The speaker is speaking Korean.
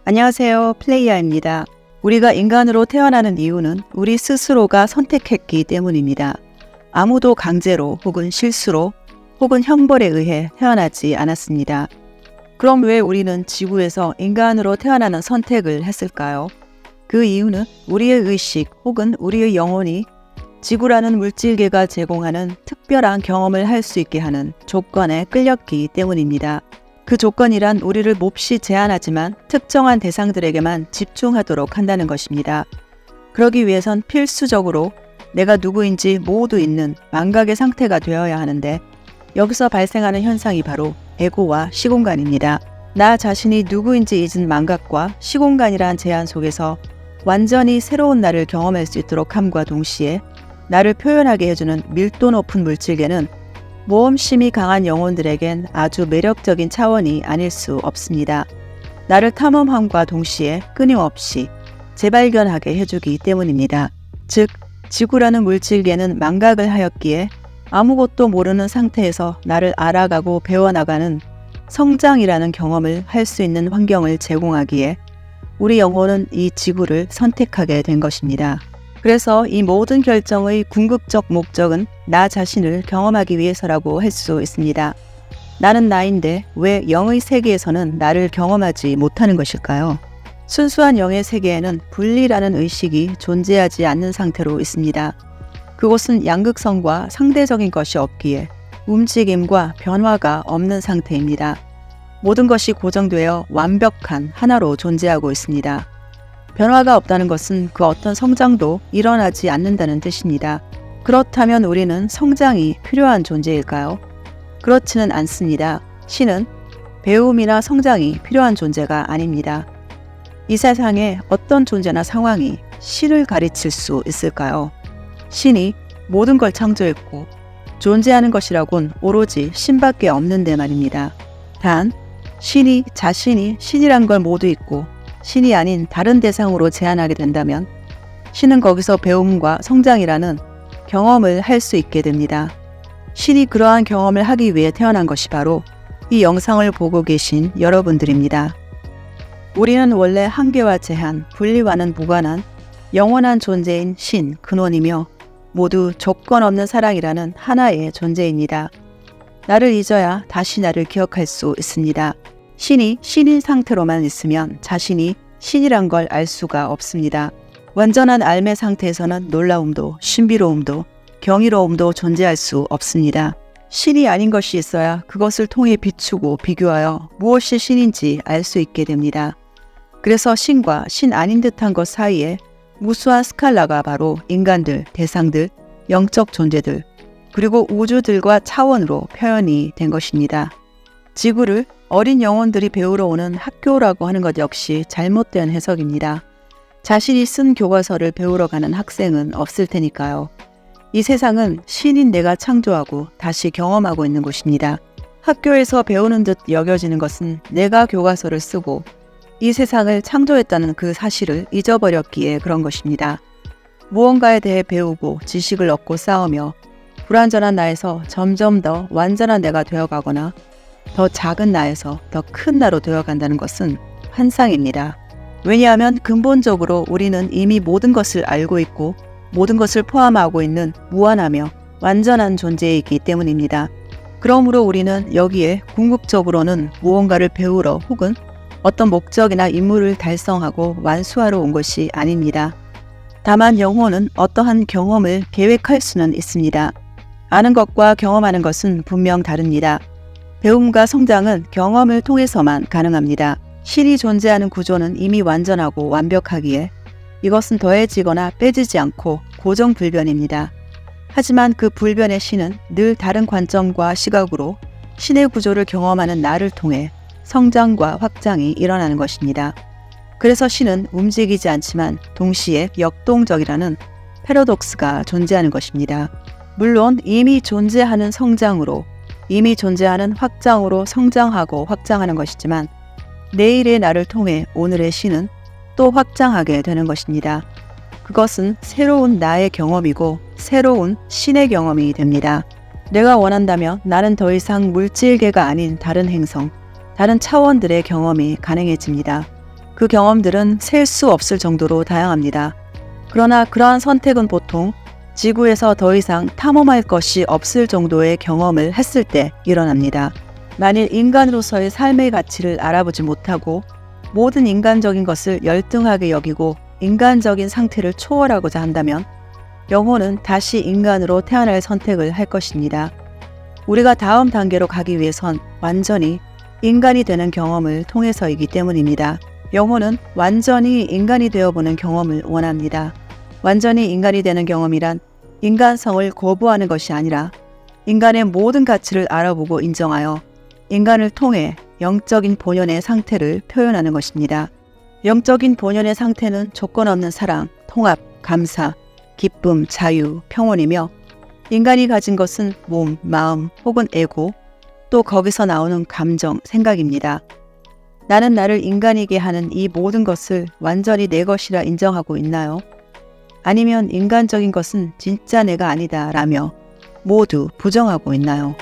안녕하세요. 플레이야입니다. 우리가 인간으로 태어나는 이유는 우리 스스로가 선택했기 때문입니다. 아무도 강제로 혹은 실수로 혹은 형벌에 의해 태어나지 않았습니다. 그럼 왜 우리는 지구에서 인간으로 태어나는 선택을 했을까요? 그 이유는 우리의 의식 혹은 우리의 영혼이 지구라는 물질계가 제공하는 특별한 경험을 할 수 있게 하는 조건에 끌렸기 때문입니다. 그 조건이란 우리를 몹시 제한하지만 특정한 대상들에게만 집중하도록 한다는 것입니다. 그러기 위해선 필수적으로 내가 누구인지 모두 있는 망각의 상태가 되어야 하는데 여기서 발생하는 현상이 바로 에고와 시공간입니다. 나 자신이 누구인지 잊은 망각과 시공간이란 제한 속에서 완전히 새로운 나를 경험할 수 있도록 함과 동시에 나를 표현하게 해주는 밀도 높은 물질계는 모험심이 강한 영혼들에겐 아주 매력적인 차원이 아닐 수 없습니다. 나를 탐험함과 동시에 끊임없이 재발견하게 해주기 때문입니다. 즉, 지구라는 물질계는 망각을 하였기에 아무것도 모르는 상태에서 나를 알아가고 배워나가는 성장이라는 경험을 할 수 있는 환경을 제공하기에 우리 영혼은 이 지구를 선택하게 된 것입니다. 그래서 이 모든 결정의 궁극적 목적은 나 자신을 경험하기 위해서라고 할 수 있습니다. 나는 나인데 왜 영의 세계에서는 나를 경험하지 못하는 것일까요? 순수한 영의 세계에는 분리라는 의식이 존재하지 않는 상태로 있습니다. 그곳은 양극성과 상대적인 것이 없기에 움직임과 변화가 없는 상태입니다. 모든 것이 고정되어 완벽한 하나로 존재하고 있습니다. 변화가 없다는 것은 그 어떤 성장도 일어나지 않는다는 뜻입니다. 그렇다면 우리는 성장이 필요한 존재일까요? 그렇지는 않습니다. 신은 배움이나 성장이 필요한 존재가 아닙니다. 이 세상에 어떤 존재나 상황이 신을 가르칠 수 있을까요? 신이 모든 걸 창조했고 존재하는 것이라곤 오로지 신밖에 없는데 말입니다. 단, 신이 자신이 신이란 걸 모두 잊고 신이 아닌 다른 대상으로 제한하게 된다면 신은 거기서 배움과 성장이라는 경험을 할 수 있게 됩니다. 신이 그러한 경험을 하기 위해 태어난 것이 바로 이 영상을 보고 계신 여러분들입니다. 우리는 원래 한계와 제한, 분리와는 무관한 영원한 존재인 신, 근원이며 모두 조건 없는 사랑이라는 하나의 존재입니다. 나를 잊어야 다시 나를 기억할 수 있습니다. 신이 신인 상태로만 있으면 자신이 신이란 걸 알 수가 없습니다. 완전한 알매 상태에서는 놀라움도 신비로움도 경이로움도 존재할 수 없습니다. 신이 아닌 것이 있어야 그것을 통해 비추고 비교하여 무엇이 신인지 알 수 있게 됩니다. 그래서 신과 신 아닌 듯한 것 사이에 무수한 스칼라가 바로 인간들, 대상들, 영적 존재들, 그리고 우주들과 차원으로 표현이 된 것입니다. 지구를 어린 영혼들이 배우러 오는 학교라고 하는 것 역시 잘못된 해석입니다. 자신이 쓴 교과서를 배우러 가는 학생은 없을 테니까요. 이 세상은 신인 내가 창조하고 다시 경험하고 있는 곳입니다. 학교에서 배우는 듯 여겨지는 것은 내가 교과서를 쓰고 이 세상을 창조했다는 그 사실을 잊어버렸기에 그런 것입니다. 무언가에 대해 배우고 지식을 얻고 싸우며 불완전한 나에서 점점 더 완전한 내가 되어가거나 더 작은 나에서 더 큰 나로 되어간다는 것은 환상입니다. 왜냐하면 근본적으로 우리는 이미 모든 것을 알고 있고 모든 것을 포함하고 있는 무한하며 완전한 존재이기 때문입니다. 그러므로 우리는 여기에 궁극적으로는 무언가를 배우러 혹은 어떤 목적이나 임무를 달성하고 완수하러 온 것이 아닙니다. 다만 영혼은 어떠한 경험을 계획할 수는 있습니다. 아는 것과 경험하는 것은 분명 다릅니다. 배움과 성장은 경험을 통해서만 가능합니다. 신이 존재하는 구조는 이미 완전하고 완벽하기에 이것은 더해지거나 빼지지 않고 고정불변입니다. 하지만 그 불변의 신은 늘 다른 관점과 시각으로 신의 구조를 경험하는 나를 통해 성장과 확장이 일어나는 것입니다. 그래서 신은 움직이지 않지만 동시에 역동적이라는 패러독스가 존재하는 것입니다. 물론 이미 존재하는 성장으로 이미 존재하는 확장으로 성장하고 확장하는 것이지만 내일의 나를 통해 오늘의 신은 또 확장하게 되는 것입니다. 그것은 새로운 나의 경험이고 새로운 신의 경험이 됩니다. 내가 원한다면 나는 더 이상 물질계가 아닌 다른 행성, 다른 차원들의 경험이 가능해집니다. 그 경험들은 셀 수 없을 정도로 다양합니다. 그러나 그러한 선택은 보통 지구에서 더 이상 탐험할 것이 없을 정도의 경험을 했을 때 일어납니다. 만일 인간으로서의 삶의 가치를 알아보지 못하고 모든 인간적인 것을 열등하게 여기고 인간적인 상태를 초월하고자 한다면 영혼은 다시 인간으로 태어날 선택을 할 것입니다. 우리가 다음 단계로 가기 위해선 완전히 인간이 되는 경험을 통해서이기 때문입니다. 영혼은 완전히 인간이 되어보는 경험을 원합니다. 완전히 인간이 되는 경험이란 인간성을 거부하는 것이 아니라 인간의 모든 가치를 알아보고 인정하여 인간을 통해 영적인 본연의 상태를 표현하는 것입니다. 영적인 본연의 상태는 조건 없는 사랑, 통합, 감사, 기쁨, 자유, 평온이며 인간이 가진 것은 몸, 마음 혹은 에고, 또 거기서 나오는 감정, 생각입니다. 나는 나를 인간이게 하는 이 모든 것을 완전히 내 것이라 인정하고 있나요? 아니면 인간적인 것은 진짜 내가 아니다 라며 모두 부정하고 있나요?